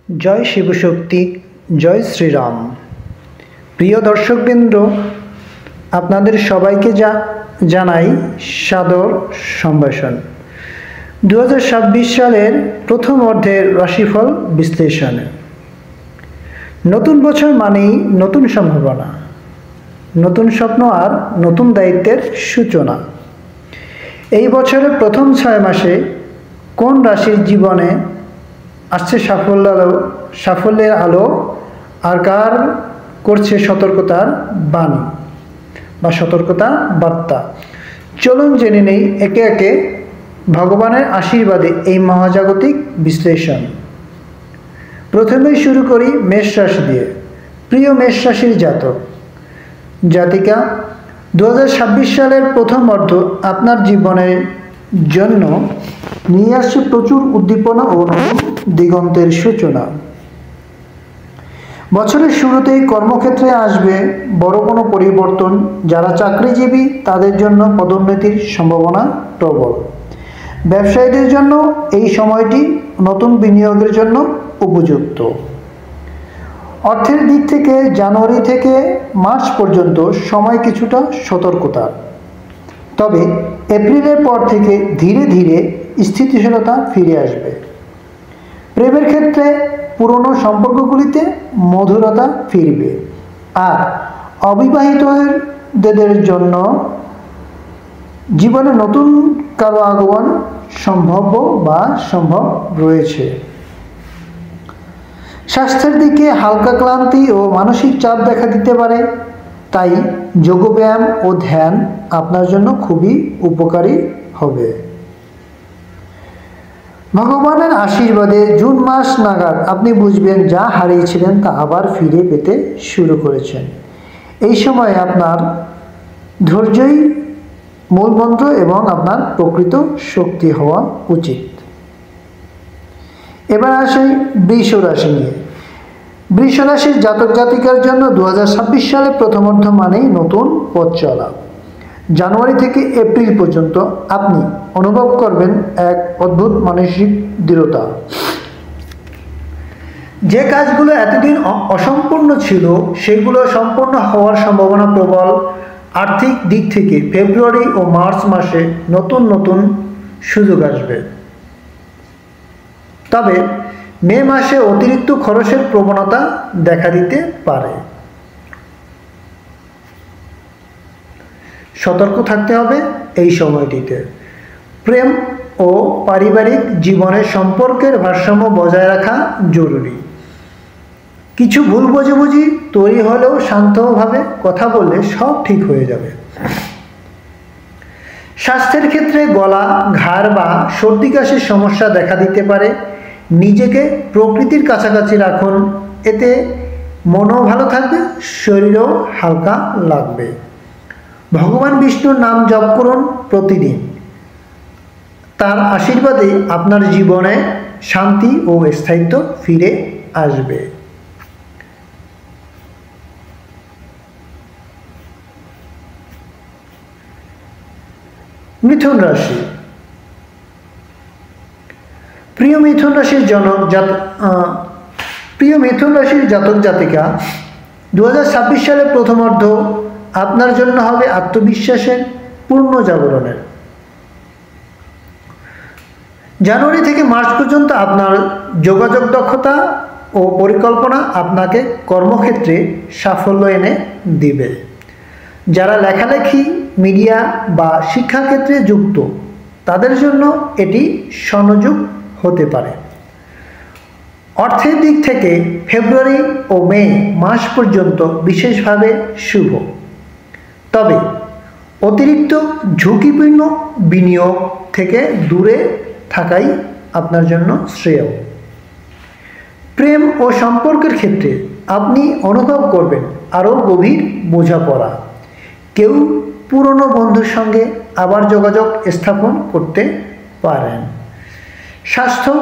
জয় শিবশক্তি, জয় শ্রীরাম। প্রিয় দর্শকবৃন্দ, আপনাদের সবাইকে জানাই সাদর সম্ভাষণ। 2026 সালের প্রথম অর্ধের রাশিফল বিশ্লেষণে। নতুন বছর মানেই নতুন সম্ভাবনা, নতুন স্বপ্ন আর নতুন দায়িত্বের সূচনা। এই বছরের প্রথম 6 মাসে কোন রাশির জীবনে আসছে সাফল্যের আলো, আর কার করছে সতর্কতার বাণী বা সতর্কতা বার্তা? চলুন জেনে নেই একে একে ভগবানের আশীর্বাদে এই মহাজাগতিক বিশ্লেষণ। প্রথমেই শুরু করি মেষ রাশি দিয়ে। প্রিয় মেষ রাশির জাতিকা, 2026 সালের প্রথম অর্ধ আপনার জীবনের জন্য নিয়ে আসছে প্রচুর উদ্দীপনা ও দিগন্তের সূচনা। বছরের শুরুতেই কর্মক্ষেত্রে আসবে বড় কোনো পরিবর্তন। যারা চাকরিজীবী তাদের জন্য পদোন্নতির সম্ভাবনা প্রবল। ব্যবসায়ীদের জন্য এই সময়টি নতুন বিনিয়োগের জন্য উপযুক্ত। অর্থের দিক থেকে জানুয়ারি থেকে মার্চ পর্যন্ত সময় কিছুটা সতর্কতা, তবে এপ্রিলের পর থেকে ধীরে ধীরে স্থিতিশীলতা ফিরে আসবে। প্রেমের ক্ষেত্রে পুরনো সম্পর্কগুলিতে মধুরতা ফিরবে, আর অবিবাহিতদের জন্য জীবনে নতুন কারো আগমন সম্ভব রয়েছে। স্বাস্থ্যের দিকে হালকা ক্লান্তি ও মানসিক চাপ দেখা দিতে পারে, তাই যোগব্যায়াম ও ধ্যান আপনার জন্য খুবই উপকারী হবে। ভগবানের আশীর্বাদে জুন মাস নাগাদ আপনি বুঝবেন যা হারিয়েছিলেন তা আবার ফিরে পেতে শুরু করেছেন। এই সময় আপনার ধৈর্যই মূলমন্ত্র এবং আপনার প্রকৃত শক্তি হওয়া উচিত। এবার আসি বৃষ রাশি নিয়ে। বৃষ রাশির জাতক জাতিকার জন্য 2026 সালে প্রথমার্ধ মানেই নতুন পথ চলা। জানুয়ারি থেকে এপ্রিল পর্যন্ত আপনি অনুভব করবেন এক অদ্ভুত মানসিক দৃঢ়তা। যে কাজগুলো এতদিন অসম্পূর্ণ ছিল সেগুলো সম্পূর্ণ হওয়ার সম্ভাবনা প্রবল। আর্থিক দিক থেকে ফেব্রুয়ারি ও মার্চ মাসে নতুন সুযোগ আসবে, তবে মে মাসে অতিরিক্ত খরচের প্রবণতা দেখা দিতে পারে। সতর্ক থাকতে হবে এই সময়টিতে। প্রেম ও পারিবারিক জীবনের সম্পর্কের ভারসাম্য বজায় রাখা জরুরি। কিছু ভুল বোঝাবুঝি তৈরি হলেও শান্তভাবে কথা বললে সব ঠিক হয়ে যাবে। স্বাস্থ্যের ক্ষেত্রে গলা, ঘাড় বা সর্দি কাশির সমস্যা দেখা দিতে পারে। নিজেকে প্রকৃতির কাছাকাছি রাখুন, এতে মনও ভালো থাকবে, শরীরও হালকা লাগবে। ভগবান বিষ্ণুর নাম জপ করুন প্রতিদিন, তার আশীর্বাদে আপনার জীবনে শান্তি ও স্থায়িত্ব ফিরে আসবে। মিথুন রাশি। প্রিয় মিথুন রাশির জাতক জাতিকা, 2026 সালের প্রথমার্ধ আপনার জন্য হবে আত্মবিশ্বাসের পূর্ণ জাগরণের। জানুয়ারি থেকে মার্চ পর্যন্ত আপনার যোগাযোগ দক্ষতা ও পরিকল্পনা আপনাকে কর্মক্ষেত্রে সাফল্য এনে দিবে। যারা লেখালেখি, মিডিয়া বা শিক্ষাক্ষেত্রে যুক্ত তাদের জন্য এটি স্বর্ণযুগ হতে পারে। অর্থের দিক থেকে ফেব্রুয়ারি ও মে মাস পর্যন্ত বিশেষভাবে শুভ, তবে অতিরিক্ত ঝুঁকিপূর্ণ বিনিয়োগ থেকে দূরে থাকাই আপনার জন্য শ্রেয়। প্রেম ও সম্পর্কের ক্ষেত্রে আপনি অনুভব করবেন আরও গভীর বোঝাপড়া। কেউ পুরনো বন্ধুর সঙ্গে আবার যোগাযোগ স্থাপন করতে পারেন। স্বাস্থ্য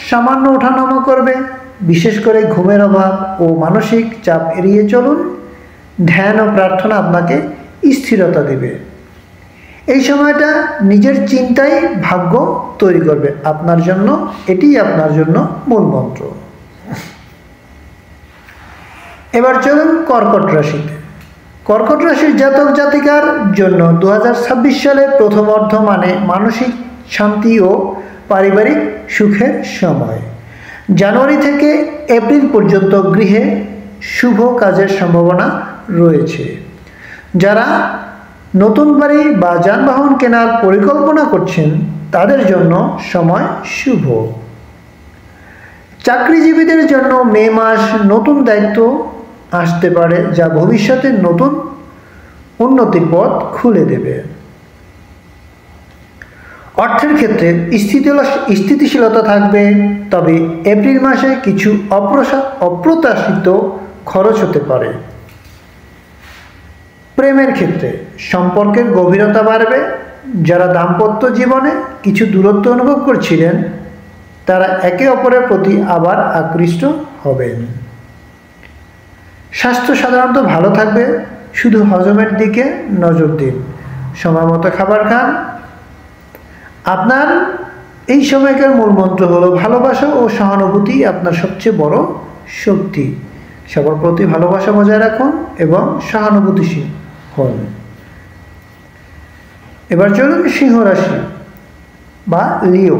সামান্য ওঠানামা করবে, বিশেষ করে ঘুমের অভাব ও মানসিক চাপ এড়িয়ে চলুন। ধ্যান ও প্রার্থনা আপনাকে স্থিরতা দেবে। এই সময়টা নিজের চিন্তায় ভাগ্য তৈরি করবে আপনার জন্য, এটিই আপনার জন্য মূল মন্ত্র। এবার চলুন কর্কট রাশিতে। কর্কট রাশির জাতক জাতিকার জন্য 2026 সালের প্রথম অর্ধ মানে মানসিক শান্তি ও পারিবারিক সুখের সময়। জানুয়ারি থেকে এপ্রিল পর্যন্ত গৃহে শুভ কাজের সম্ভাবনা রয়েছে। যারা নতুন বাড়ি বা যানবাহন কেনার পরিকল্পনা করছেন তাদের জন্য সময় শুভ। চাকরিজীবীদের জন্য মে মাস নতুন দায়িত্ব আসতে পারে, যা ভবিষ্যতে নতুন উন্নতির পথ খুলে দেবে। অর্থের ক্ষেত্রে স্থিতিশীলতা থাকবে, তবে এপ্রিল মাসে কিছু অপ্রত্যাশিত খরচ হতে পারে। প্রেমের ক্ষেত্রে সম্পর্কের গভীরতা বাড়বে। যারা দাম্পত্য জীবনে কিছু দূরত্ব অনুভব করছিলেন তারা একে অপরের প্রতি আবার আকৃষ্ট হবেন। স্বাস্থ্য সাধারণত ভালো থাকবে, শুধু হজমের দিকে নজর দিন, সময় মতো খাবার খান। আপনার এই সময়কার মূল মন্ত্র হলো ভালোবাসা ও সহানুভূতি আপনার সবচেয়ে বড় শক্তি। সবার প্রতি ভালোবাসা বজায় রাখুন এবং সহানুভূতিশীল হন। এবার চলুন সিংহ রাশি বা লিও।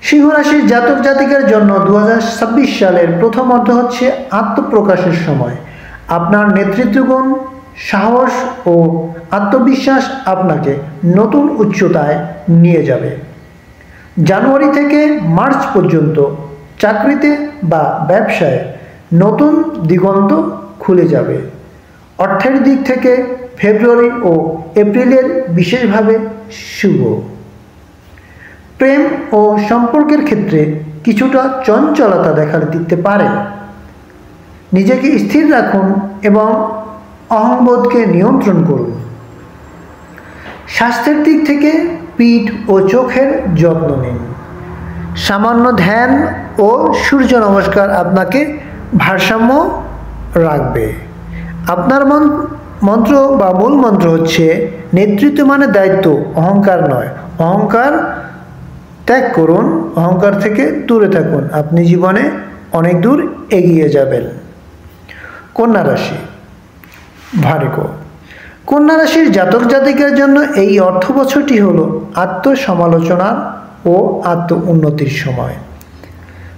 সিংহ রাশির জাতক জাতিকার জন্য 2026 সালের প্রথম অর্ধ হচ্ছে আত্মপ্রকাশের সময়। আপনার নেতৃত্বগুণ, সাহস ও আত্মবিশ্বাস আপনাকে নতুন উচ্চতায় নিয়ে যাবে। জানুয়ারি থেকে মার্চ পর্যন্ত চাকরিতে বা ব্যবসায় নতুন দিগন্ত খুলে যাবে। অর্থের দিক থেকে ফেব্রুয়ারি ও এপ্রিলের বিশেষভাবে শুভ। প্রেম ও সম্পর্কের ক্ষেত্রে কিছুটা চঞ্চলতা দেখা দিতে পারে। নিজেকে স্থির রাখুন এবং অহংবোধকে নিয়ন্ত্রণ করুন। স্বাস্থ্যের দিক থেকে পিঠ ও চোখের যত্ন নিন। সামান্য ধ্যান ও সূর্য নমস্কার আপনাকে ভারসাম্য রাখবে। আপনার মন্ত্র বা মূল মন্ত্র হচ্ছে নেতৃত্ব মানে দায়িত্ব, অহংকার নয়। অহংকার ত্যাগ করুন, অহংকার থেকে দূরে থাকুন, আপনি জীবনে অনেক দূর এগিয়ে যাবেন। কন্যা রাশি ভার্গো। কন্যা রাশির জাতক জাতিকার জন্য এই অর্থ বছরটি হলো আত্মসমালোচনা ও আত্ম উন্নতির সময়।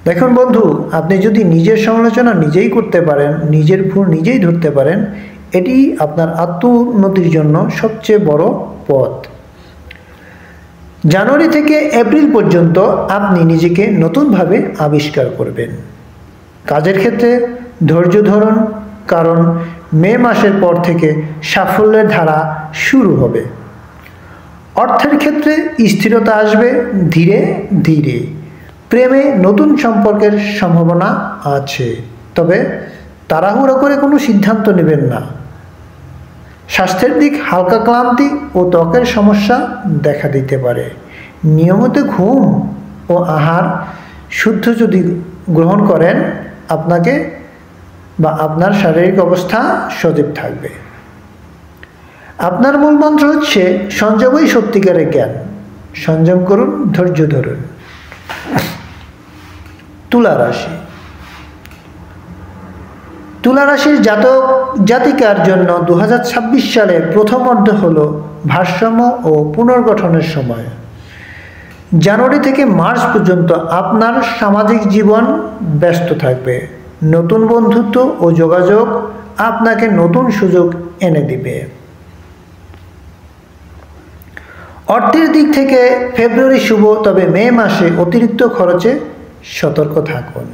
দেখুন বন্ধু, আপনি যদি নিজের সমালোচনা নিজেই করতে পারেন, নিজের ভুল নিজেই ধরতে পারেন, এটি আপনার আত্ম উন্নতির জন্য সবচেয়ে বড় পথ। জানুয়ারি থেকে এপ্রিল পর্যন্ত আপনি নিজেকে নতুনভাবে আবিষ্কার করবেন। কাজের ক্ষেত্রে ধৈর্য ধরুন, কারণ মে মাসের পর থেকে সাফল্যের ধারা শুরু হবে। অর্থের ক্ষেত্রে স্থিরতা আসবে ধীরে ধীরে। প্রেমে নতুন সম্পর্কের সম্ভাবনা আছে, তবে তাড়াহুড়ো করে কোনো সিদ্ধান্ত নেবেন না। স্বাস্থ্যের দিক হালকা ক্লান্তি ও ত্বকের সমস্যা দেখা দিতে পারে। নিয়মিত ঘুম ও আহার শুদ্ধ যদি গ্রহণ করেন আপনাকে বা আপনার শারীরিক অবস্থা সজীব থাকবে। আপনার মূল মন্ত্র হচ্ছে সংযমই সত্যিকারের জ্ঞান। সংযম করুন, ধৈর্য ধরুন। তুলা রাশি। তুলা রাশির জাতক জাতিকার জন্য 2026 সালের প্রথম অর্ধ হল ভারসাম্য ও পুনর্গঠনের সময়। জানুয়ারি থেকে মার্চ পর্যন্ত আপনার সামাজিক জীবন ব্যস্ত থাকবে। নতুন বন্ধুত্ব ও যোগাযোগ আপনাকে নতুন সুযোগ এনে দিবে। অর্থের দিক থেকে ফেব্রুয়ারি শুভ, তবে মে মাসে অতিরিক্ত খরচে সতর্ক থাকুন।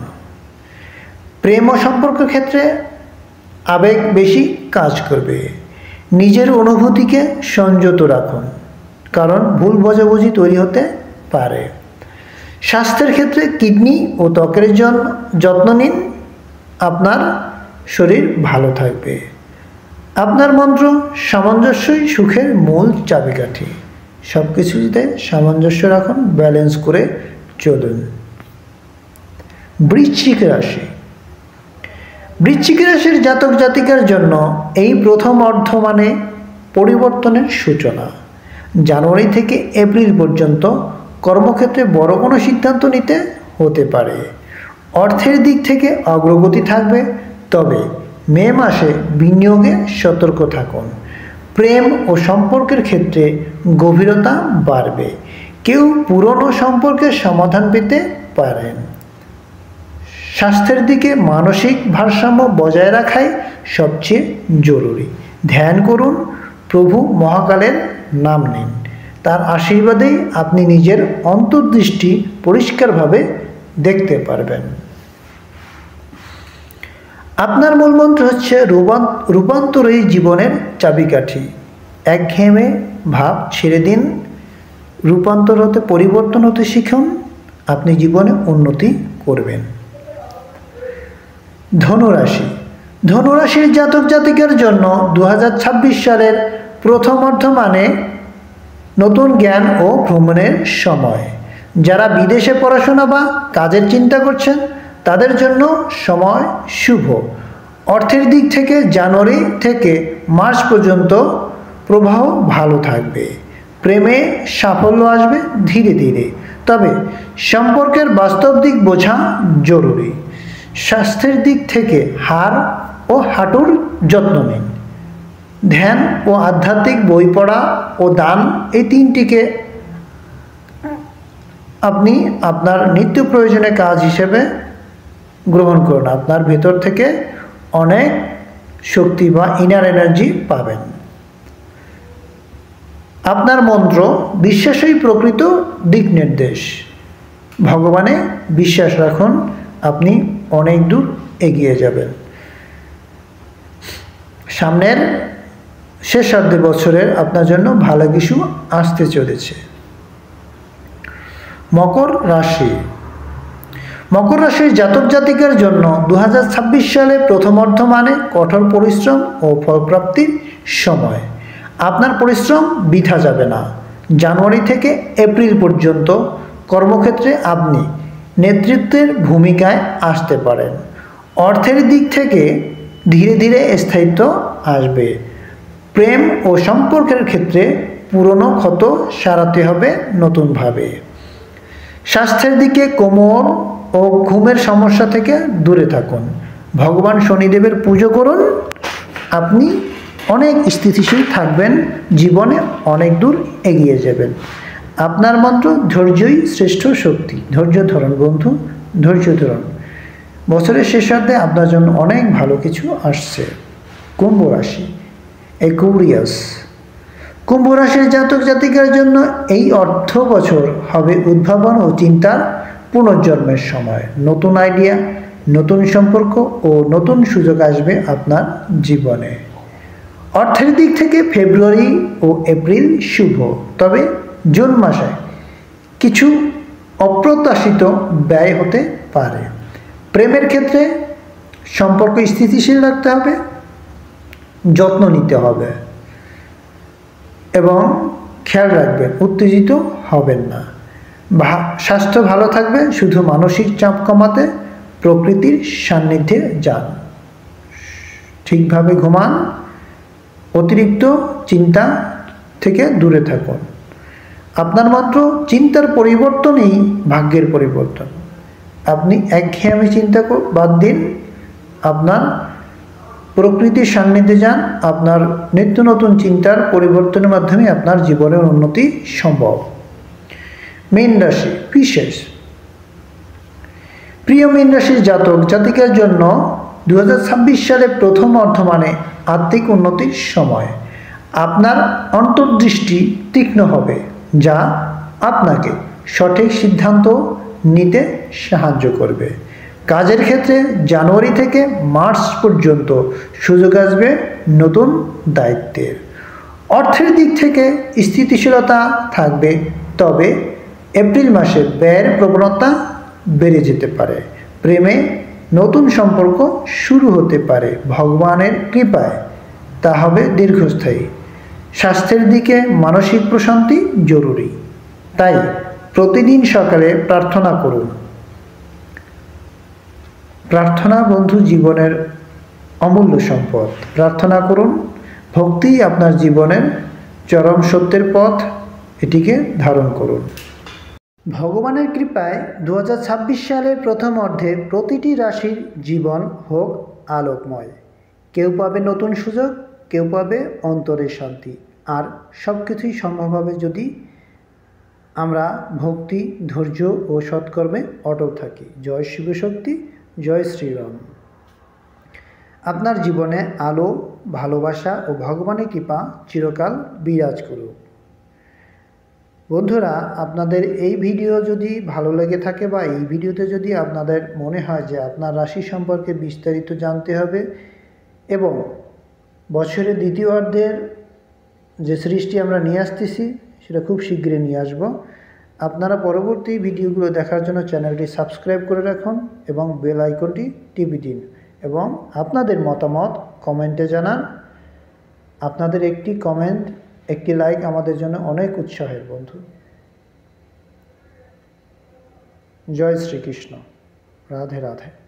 প্রেম ও সম্পর্কের ক্ষেত্রে আবেগ বেশি কাজ করবে। নিজের অনুভূতিকে সংযত রাখুন, কারণ ভুল বোঝাবুঝি তৈরি হতে পারে। স্বাস্থ্যের ক্ষেত্রে কিডনি ও ত্বকের যত্ন নিন, আপনার শরীর ভালো থাকবে। আপনার মন্ত্র সামঞ্জস্যই সুখের মূল চাবিকাঠি। সব কিছুতে সামঞ্জস্য রাখুন, ব্যালেন্স করে চলুন। বৃশ্চিক রাশি। বৃশ্চিক রাশির জাতক জাতিকার জন্য এই প্রথম অর্ধ মানে পরিবর্তনের সূচনা। জানুয়ারি থেকে এপ্রিল পর্যন্ত কর্মক্ষেত্রে বড় কোনো সিদ্ধান্ত নিতে হতে পারে। অর্থের দিক থেকে অগ্রগতি থাকবে, তবে মে মাসে বিনিয়োগে সতর্ক থাকুন। প্রেম ও সম্পর্কের ক্ষেত্রে গভীরতা বাড়বে। কেউ পুরনো সম্পর্কের সমাধান পেতে পারেন। স্বাস্থ্যের দিকে মানসিক ভারসাম্য বজায় রাখাই সবচেয়ে জরুরি। ধ্যান করুন, প্রভু মহাকালের নাম নিন। তার আশীর্বাদেই আপনি নিজের অন্তর্দৃষ্টি পরিষ্কারভাবে দেখতে পারবেন। আপনার মূলমন্ত্র হচ্ছে রূপান্তরই জীবনের চাবিকাঠি। একঘেয়েমে ভাব ছেড়ে দিন, রূপান্তর হতে পরিবর্তন হতে শিখুন, আপনি জীবনে উন্নতি করবেন। ধনুরাশি। ধনুরাশির জাতক জাতিকার জন্য 2026 সালের প্রথম অর্ধমানে নতুন জ্ঞান ও ভ্রমণের সময়। যারা বিদেশে পড়াশোনা বা কাজের চিন্তা করছেন তাদের জন্য সময় শুভ। অর্থের দিক থেকে জানুয়ারি থেকে মার্চ পর্যন্ত প্রবাহ ভালো থাকবে। প্রেমে সাফল্য আসবে ধীরে ধীরে, তবে সম্পর্কের বাস্তব দিক বোঝা জরুরি। স্বাস্থ্যের দিক থেকে হাড় ও হাঁটুর যত্ন নিন। ধ্যান ও আধ্যাত্মিক বই পড়া ও দান, এই তিনটিকে আপনি আপনার নিত্য প্রয়োজনীয় কাজ হিসেবে গ্রহণ করুন। আপনার ভেতর থেকে অনেক শক্তি বা ইনার এনার্জি পাবেন। আপনার মন্ত্র বিশ্বাসই প্রকৃত দিক নির্দেশ। ভগবানে বিশ্বাস রাখুন, আপনি অনেক দূর এগিয়ে যাবেন। সামনের শেষার্ধ বছরের আপনার জন্য ভালো কিছু আসতে চলেছে। মকর রাশি। মকর রাশির জাতক জাতিকার জন্য 2026 সালে প্রথম অর্ধমানে কঠোর পরিশ্রম ও ফলপ্রাপ্তির সময়। আপনার পরিশ্রম বৃথা যাবে না। জানুয়ারি থেকে এপ্রিল পর্যন্ত কর্মক্ষেত্রে আপনি নেতৃত্বের ভূমিকায় আসতে পারেন। অর্থের দিক থেকে ধীরে ধীরে স্থায়িত্ব আসবে। প্রেম ও সম্পর্কের ক্ষেত্রে পুরনো ক্ষত সারাতে হবে নতুনভাবে। স্বাস্থ্যের দিকে কোমর ও ঘুমের সমস্যা থেকে দূরে থাকুন। ভগবান শনিদেবের পুজো করুন, আপনি অনেক স্থিতিশীল থাকবেন, জীবনে অনেক দূর এগিয়ে যাবেন। আপনার মন্ত্র ধৈর্যই শ্রেষ্ঠ শক্তি। ধৈর্য ধরুন বন্ধু, ধৈর্য ধরুন। বছরের শেষার্ধে আপনার জন্য অনেক ভালো কিছু আসছে। কুম্ভ রাশি। অ্যাকুয়ারিয়াস। কুম্ভ রাশির জাতক জাতিকার জন্য এই অর্থ বছর হবে উদ্ভাবন ও চিন্তার পুনর্জন্মের সময়। নতুন আইডিয়া, নতুন সম্পর্ক ও নতুন সুযোগ আসবে আপনার জীবনে। অর্থের দিক থেকে ফেব্রুয়ারি ও এপ্রিল শুভ, তবে জুন মাসে কিছু অপ্রত্যাশিত ব্যয় হতে পারে। প্রেমের ক্ষেত্রে সম্পর্ক স্থিতিশীল রাখতে হবে, যত্ন নিতে হবে এবং খেয়াল রাখবেন উত্তেজিত হবেন না। স্বাস্থ্য ভালো থাকবে, শুধু মানসিক চাপ কমাতে প্রকৃতির সান্নিধ্যে যান, ঠিকভাবে ঘুমান, অতিরিক্ত চিন্তা থেকে দূরে থাকুন। আপনার মাত্র চিন্তার পরিবর্তনই ভাগ্যের পরিবর্তন। আপনি একঘেয়েমি চিন্তা বাদ দিন, আপনার প্রকৃতির সান্নিধ্যে যান। আপনার নিত্য নতুন চিন্তার পরিবর্তনের মাধ্যমে আপনার জীবনের উন্নতি সম্ভব। মীন রাশি বিশেষ। প্রিয় মীন রাশির জাতক জাতিকার জন্য 2026 সালে প্রথম অর্ধমানে আর্থিক উন্নতির সময়। আপনার অন্তর্দৃষ্টি তীক্ষ্ণ হবে, যা আপনাকে সঠিক সিদ্ধান্ত নিতে সাহায্য করবে। কাজের ক্ষেত্রে জানুয়ারি থেকে মার্চ পর্যন্ত সুযোগ আসবে নতুন দায়িত্বের। অর্থের দিক থেকে স্থিতিশীলতা থাকবে, তবে এপ্রিল মাসে ব্যয়ের প্রবণতা বেড়ে যেতে পারে। প্রেমে নতুন সম্পর্ক শুরু হতে পারে, ভগবানের কৃপায় তা হবে দীর্ঘস্থায়ী। স্বাস্থ্যের দিকে মানসিক প্রশান্তি জরুরি, তাই প্রতিদিন সকালে প্রার্থনা করুন। প্রার্থনা বন্ধু জীবনের অমূল্য সম্পদ। প্রার্থনা করুন, ভক্তি আপনার জীবনের চরম সত্যের পথ, এটিকে ধারণ করুন। ভগবানের কৃপায় 2026 সালের প্রথম অর্ধে প্রতিটি রাশির জীবন হোক আলোকময়। কেউ পাবে নতুন সুযোগ, কেউ পাবে অন্তরের শান্তি। আর সব কিছুই সম্ভব হবে যদি আমরা ভক্তি, ধৈর্য ও সৎকর্মে অটল থাকি। জয় শিবশক্তি, জয় শ্রীরাম। আপনার জীবনে আলো, ভালোবাসা ও ভগবানের কৃপা চিরকাল বিরাজ করুক। বন্ধুরা, আপনাদের এই ভিডিও যদি ভালো লেগে থাকে বা এই ভিডিওতে যদি আপনাদের মনে হয় যে আপনার রাশি সম্পর্কে বিস্তারিত জানতে হবে এবং বছরের দ্বিতীয়ার্ধের যে সৃষ্টি আমরা নিয়ে আসতেছি সেটা খুব শীঘ্রই নিয়ে আসব, আপনারা পরবর্তী ভিডিওগুলো দেখার জন্য চ্যানেলটি সাবস্ক্রাইব করে রাখুন এবং বেল আইকনটি টিপে দিন এবং আপনাদের মতামত কমেন্টে জানান। আপনাদের একটি কমেন্ট, একটি লাইক আমাদের জন্য অনেক উৎসাহের বন্ধু। জয় শ্রীকৃষ্ণ। রাধে রাধে।